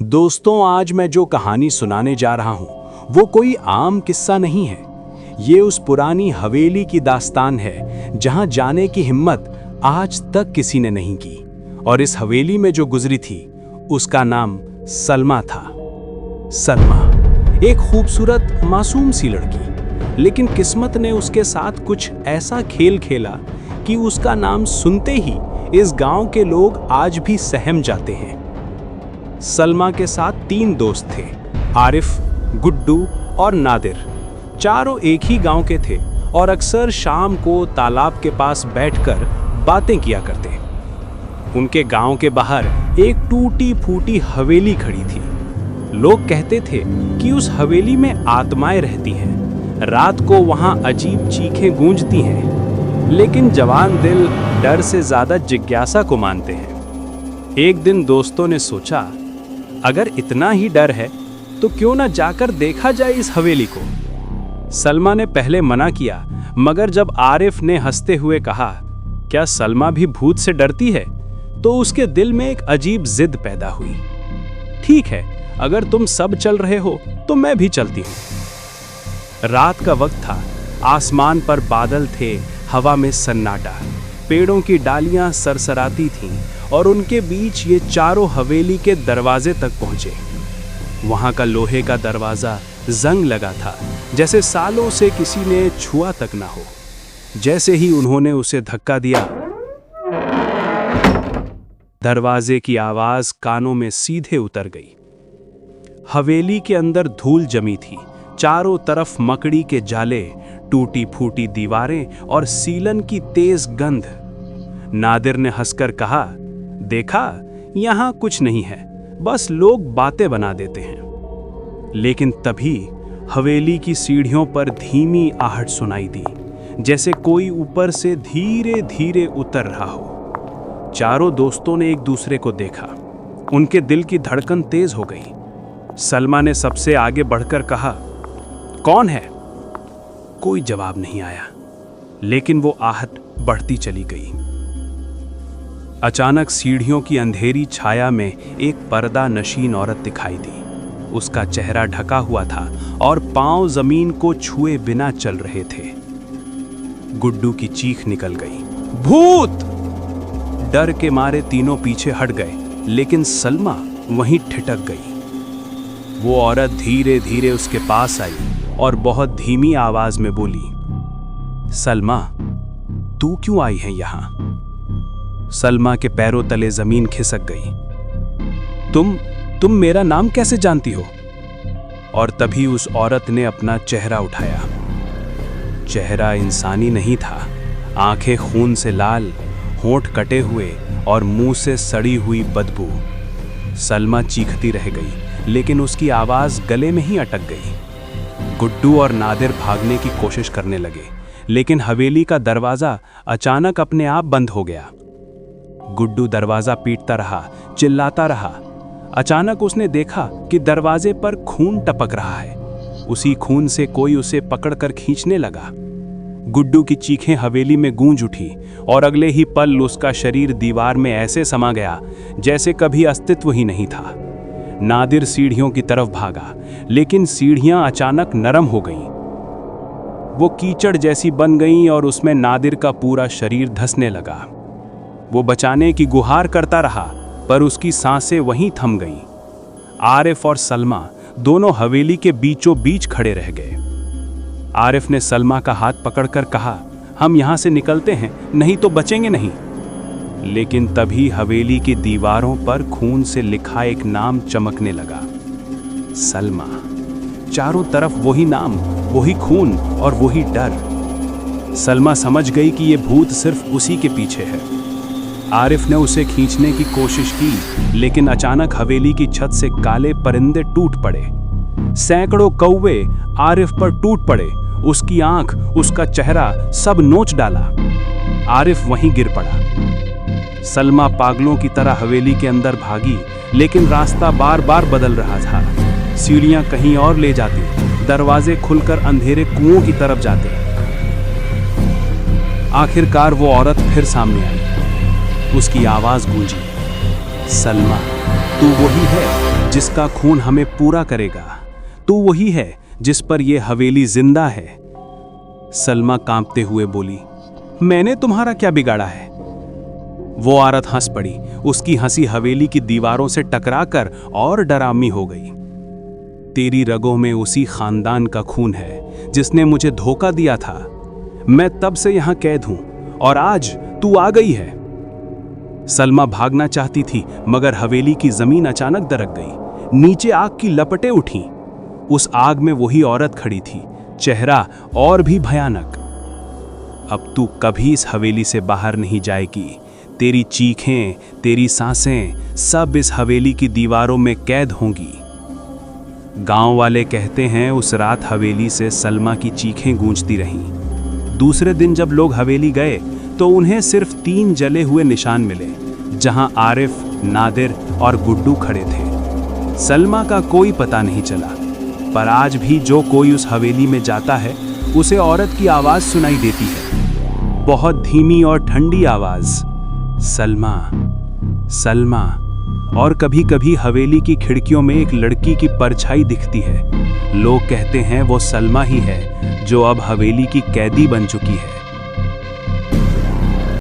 दोस्तों, आज मैं जो कहानी सुनाने जा रहा हूं वो कोई आम किस्सा नहीं है। ये उस पुरानी हवेली की दास्तान है जहां जाने की हिम्मत आज तक किसी ने नहीं की। और इस हवेली में जो गुजरी थी उसका नाम सलमा था। सलमा एक खूबसूरत मासूम सी लड़की, लेकिन किस्मत ने उसके साथ कुछ ऐसा खेल खेला कि उसका नाम सुनते ही इस गांव के लोग आज भी सहम जाते हैं। सलमा के साथ 3 दोस्त थे, आरिफ, गुड्डू और नादिर। चारों एक ही गांव के थे और अक्सर शाम को तालाब के पास बैठकर बातें किया करते। उनके गांव के बाहर एक टूटी फूटी हवेली खड़ी थी। लोग कहते थे कि उस हवेली में आत्माएं रहती हैं, रात को वहां अजीब चीखें गूंजती हैं। लेकिन जवान दिल डर से ज्यादा जिज्ञासा को मानते हैं। एक दिन दोस्तों ने सोचा, अगर इतना ही डर है तो क्यों ना जाकर देखा जाए इस हवेली को। सलमा ने पहले मना किया, मगर जब आरिफ ने हंसते हुए कहा, क्या सलमा भी भूत से डरती है, तो उसके दिल में एक अजीब जिद पैदा हुई। ठीक है, अगर तुम सब चल रहे हो तो मैं भी चलती हूं। रात का वक्त था, आसमान पर बादल थे, हवा में सन्नाटा, पेड़ों की डालियां सरसराती थीं और उनके बीच ये चारों हवेली के दरवाजे तक पहुंचे। वहां का लोहे का दरवाजा जंग लगा था, जैसे सालों से किसी ने छुआ तक ना हो। जैसे ही उन्होंने उसे धक्का दिया, दरवाजे की आवाज कानों में सीधे उतर गई। हवेली के अंदर धूल जमी थी, चारों तरफ मकड़ी के जाले, टूटी फूटी दीवारें और सीलन की तेज गंध। नादिर ने हंसकर कहा, देखा, यहां कुछ नहीं है, बस लोग बातें बना देते हैं। लेकिन तभी हवेली की सीढ़ियों पर धीमी आहट सुनाई दी, जैसे कोई ऊपर से धीरे धीरे उतर रहा हो। चारों दोस्तों ने एक दूसरे को देखा। उनके दिल की धड़कन तेज हो गई। सलमा ने सबसे आगे बढ़कर कहा, कौन है? कोई जवाब नहीं आया, लेकिन वो आहट बढ़ती चली गई। अचानक सीढ़ियों की अंधेरी छाया में एक पर्दा नशीन औरत दिखाई दी। उसका चेहरा ढका हुआ था और पांव जमीन को छुए बिना चल रहे थे। गुड्डू की चीख निकल गई, भूत! डर के मारे तीनों पीछे हट गए, लेकिन सलमा वहीं ठिठक गई। वो औरत धीरे धीरे उसके पास आई और बहुत धीमी आवाज में बोली, सलमा, तू क्यों आई है यहां? सलमा के पैरों तले जमीन खिसक गई। तुम मेरा नाम कैसे जानती हो? और तभी उस औरत ने अपना चेहरा उठाया। चेहरा इंसानी नहीं था, आंखें खून से लाल, होंठ कटे हुए और मुंह से सड़ी हुई बदबू। सलमा चीखती रह गई, लेकिन उसकी आवाज गले में ही अटक गई। गुड्डू और नादिर भागने की कोशिश करने लगे, लेकिन हवेली का दरवाजा अचानक अपने आप बंद हो गया। गुड्डू दरवाजा पीटता रहा, चिल्लाता रहा। अचानक उसने देखा कि दरवाजे पर खून टपक रहा है। उसी खून से कोई उसे पकड़कर खींचने लगा। गुड्डू की चीखें हवेली में गूंज उठी और अगले ही पल उसका शरीर दीवार में ऐसे समा गया जैसे कभी अस्तित्व ही नहीं था। नादिर सीढ़ियों की तरफ भागा, लेकिन सीढ़ियां अचानक नरम हो गईं। वो कीचड़ जैसी बन गईं और उसमें नादिर का पूरा शरीर धंसने लगा। वो बचाने की गुहार करता रहा, पर उसकी सांसें वहीं थम गईं। आरिफ और सलमा दोनों हवेली के बीचों बीच खड़े रह गए। आरिफ ने सलमा का हाथ पकड़कर कहा, हम यहां से निकलते हैं, नहीं तो बचेंगे नहीं। लेकिन तभी हवेली की दीवारों पर खून से लिखा एक नाम चमकने लगा, सलमा। चारों तरफ वही नाम, वही खून और वही डर। सलमा समझ गई कि ये भूत सिर्फ उसी के पीछे है। आरिफ ने उसे खींचने की कोशिश की, लेकिन अचानक हवेली की छत से काले परिंदे टूट पड़े। सैकड़ों कौवे आरिफ पर टूट पड़े। उसकी आंख, उसका चेहरा, सब नोच डाला। आरिफ वहीं गिर पड़ा। सलमा पागलों की तरह हवेली के अंदर भागी, लेकिन रास्ता बार बार बदल रहा था। सीढ़ियां कहीं और ले जाती, दरवाजे खुलकर अंधेरे कुओं की तरफ जाते। आखिरकार वो औरत फिर सामने आई। उसकी आवाज गूंजी, सलमा, तू वही है जिसका खून हमें पूरा करेगा। तू वही है जिस पर यह हवेली जिंदा है। सलमा कांपते हुए बोली, मैंने तुम्हारा क्या बिगाड़ा है? वो औरत हंस पड़ी। उसकी हंसी हवेली की दीवारों से टकराकर और डरावनी हो गई। तेरी रगों में उसी खानदान का खून है जिसने मुझे धोखा दिया था। मैं तब से यहां कैद हूं और आज तू आ गई है। सलमा भागना चाहती थी मगर हवेली की जमीन अचानक दरक गई। नीचे आग की लपटें उठीं। उस आग में वही औरत खड़ी थी, चेहरा और भी भयानक। अब तू कभी इस हवेली से बाहर नहीं जाएगी। तेरी चीखें, तेरी सांसें सब इस हवेली की दीवारों में कैद होंगी। गांव वाले कहते हैं उस रात हवेली से सलमा की चीखें गूंजती रहीं। दूसरे दिन जब लोग हवेली गए तो उन्हें सिर्फ 3 जले हुए निशान मिले, जहां आरिफ, नादिर और गुड्डू खड़े थे। सलमा का कोई पता नहीं चला, पर आज भी जो कोई उस हवेली में जाता है उसे औरत की आवाज सुनाई देती है, बहुत धीमी और ठंडी आवाज, सलमा, सलमा। और कभी कभी हवेली की खिड़कियों में एक लड़की की परछाई दिखती है। लोग कहते हैं वो सलमा ही है जो अब हवेली की कैदी बन चुकी है।